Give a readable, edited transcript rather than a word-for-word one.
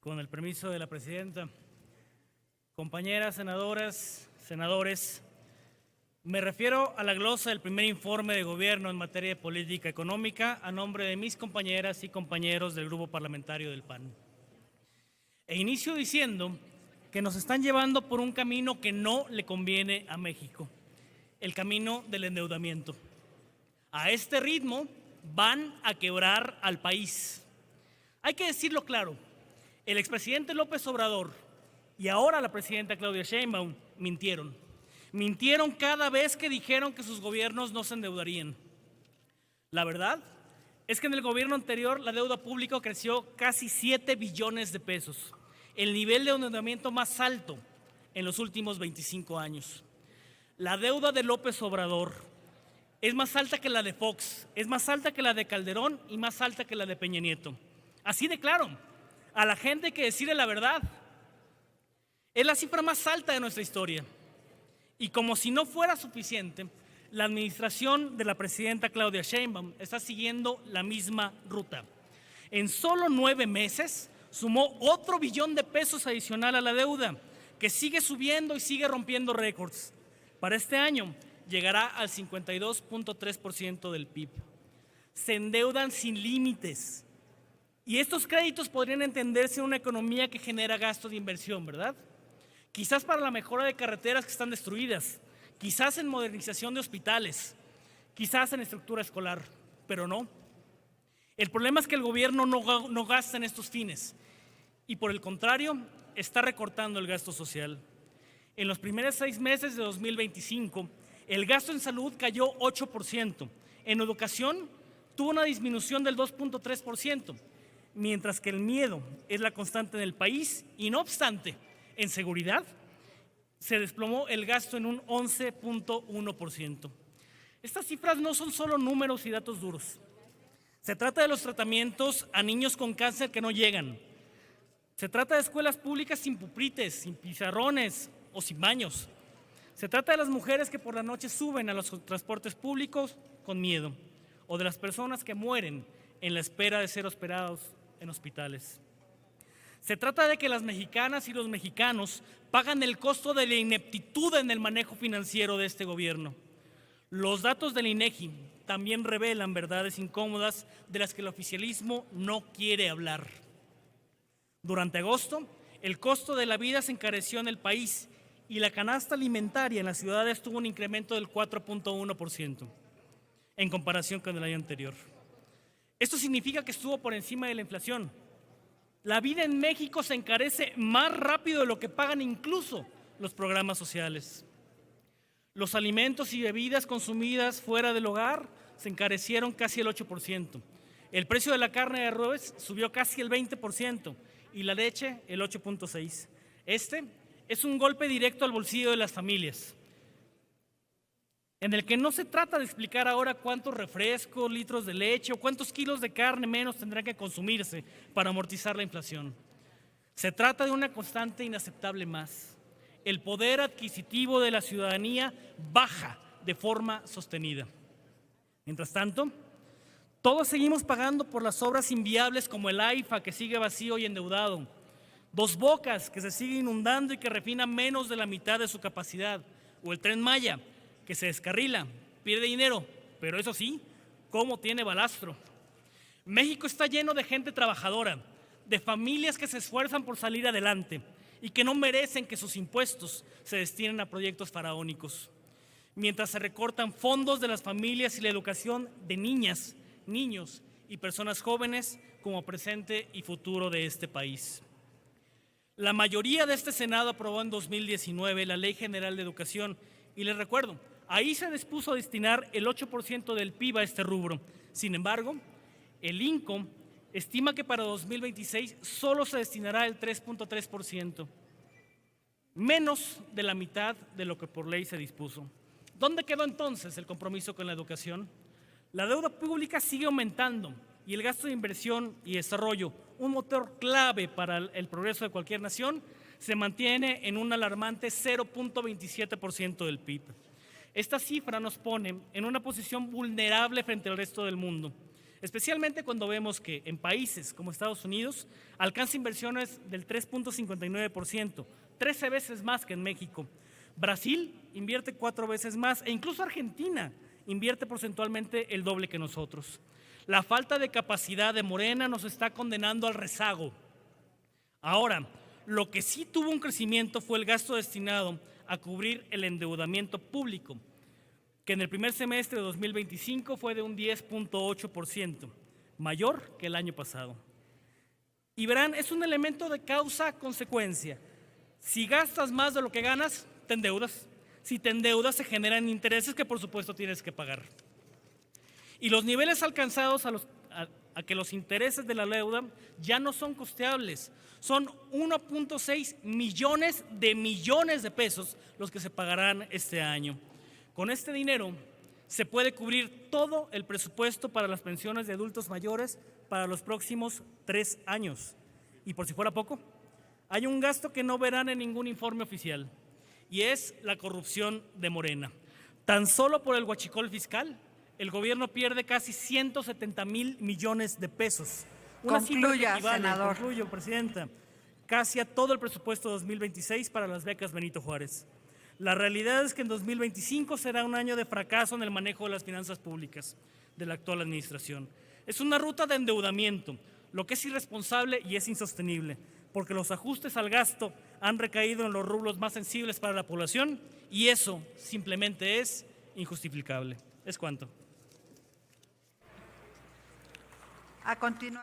Con el permiso de la presidenta, compañeras senadoras, senadores, me refiero a la glosa del primer informe de gobierno en materia de política económica a nombre de mis compañeras y compañeros del Grupo Parlamentario del PAN. E inicio diciendo que nos están llevando por un camino que no le conviene a México, el camino del endeudamiento. A este ritmo van a quebrar al país. Hay que decirlo claro, el expresidente López Obrador y ahora la presidenta Claudia Sheinbaum mintieron. Mintieron cada vez que dijeron que sus gobiernos no se endeudarían. La verdad es que en el gobierno anterior la deuda pública creció casi 7 billones de pesos, el nivel de endeudamiento más alto en los últimos 25 años. La deuda de López Obrador es más alta que la de Fox, es más alta que la de Calderón y más alta que la de Peña Nieto. Así de claro, a la gente hay que decirle la verdad. Es la cifra más alta de nuestra historia. Y como si no fuera suficiente, la administración de la presidenta Claudia Sheinbaum está siguiendo la misma ruta. En solo 9 meses sumó otro billón de pesos adicional a la deuda, que sigue subiendo y sigue rompiendo récords. Para este año llegará al 52.3% del PIB. Se endeudan sin límites. Y estos créditos podrían entenderse en una economía que genera gasto de inversión, ¿verdad? Quizás para la mejora de carreteras que están destruidas, quizás en modernización de hospitales, quizás en estructura escolar, pero no. El problema es que el gobierno no gasta en estos fines y por el contrario está recortando el gasto social. En los primeros 6 meses de 2025, el gasto en salud cayó 8%, en educación tuvo una disminución del 2.3%, mientras que el miedo es la constante en el país y no obstante, en seguridad se desplomó el gasto en un 11.1%. Estas cifras no son solo números y datos duros. Se trata de los tratamientos a niños con cáncer que no llegan. Se trata de escuelas públicas sin pupitres, sin pizarrones o sin baños. Se trata de las mujeres que por la noche suben a los transportes públicos con miedo, o de las personas que mueren en la espera de ser operados en hospitales. Se trata de que las mexicanas y los mexicanos pagan el costo de la ineptitud en el manejo financiero de este gobierno. Los datos del INEGI también revelan verdades incómodas de las que el oficialismo no quiere hablar. Durante agosto, el costo de la vida se encareció en el país y la canasta alimentaria en las ciudades tuvo un incremento del 4.1% en comparación con el año anterior. Esto significa que estuvo por encima de la inflación. La vida en México se encarece más rápido de lo que pagan incluso los programas sociales. Los alimentos y bebidas consumidas fuera del hogar se encarecieron casi el 8%. El precio de la carne de res subió casi el 20% y la leche el 8.6%. Este es un golpe directo al bolsillo de las familias, en el que no se trata de explicar ahora cuántos refrescos, litros de leche o cuántos kilos de carne menos tendrán que consumirse para amortizar la inflación. Se trata de una constante inaceptable más. El poder adquisitivo de la ciudadanía baja de forma sostenida. Mientras tanto, todos seguimos pagando por las obras inviables como el AIFA, que sigue vacío y endeudado, Dos Bocas, que se sigue inundando y que refina menos de la mitad de su capacidad, o el Tren Maya, que se descarrila, pierde dinero, pero eso sí, ¿cómo tiene balastro? México está lleno de gente trabajadora, de familias que se esfuerzan por salir adelante y que no merecen que sus impuestos se destinen a proyectos faraónicos. Mientras se recortan fondos de las familias y la educación de niñas, niños y personas jóvenes como presente y futuro de este país. La mayoría de este Senado aprobó en 2019 la Ley General de Educación y les recuerdo, ahí se dispuso a destinar el 8% del PIB a este rubro. Sin embargo, el INCO estima que para 2026 solo se destinará el 3.3%, menos de la mitad de lo que por ley se dispuso. ¿Dónde quedó entonces el compromiso con la educación? La deuda pública sigue aumentando y el gasto de inversión y desarrollo, un motor clave para el progreso de cualquier nación, se mantiene en un alarmante 0.27% del PIB. Esta cifra nos pone en una posición vulnerable frente al resto del mundo. especialmente cuando vemos que en países como Estados Unidos alcanza inversiones del 3.59%, 13 veces más que en México. Brasil invierte 4 veces más e incluso Argentina invierte porcentualmente el doble que nosotros. La falta de capacidad de Morena nos está condenando al rezago. Ahora, lo que sí tuvo un crecimiento fue el gasto destinado a cubrir el endeudamiento público, que en el primer semestre de 2025 fue de un 10.8%, mayor que el año pasado. Y verán, es un elemento de causa-consecuencia. Si gastas más de lo que ganas, te endeudas. Si te endeudas, se generan intereses que por supuesto tienes que pagar. Y los niveles alcanzados a que los intereses de la deuda ya no son costeables. Son 1.6 millones de pesos los que se pagarán este año. Con este dinero se puede cubrir todo el presupuesto para las pensiones de adultos mayores para los próximos 3 años. Y por si fuera poco, hay un gasto que no verán en ningún informe oficial, y es la corrupción de Morena. Tan solo por el huachicol fiscal, el gobierno pierde casi 170,000 millones de pesos. Una cifra que equivale, senador. Concluyo, Presidenta, casi a todo el presupuesto 2026 para las becas Benito Juárez. La realidad es que en 2025 será un año de fracaso en el manejo de las finanzas públicas de la actual administración. Es una ruta de endeudamiento, lo que es irresponsable y es insostenible, porque los ajustes al gasto han recaído en los rubros más sensibles para la población y eso simplemente es injustificable. Es cuanto. A continuación.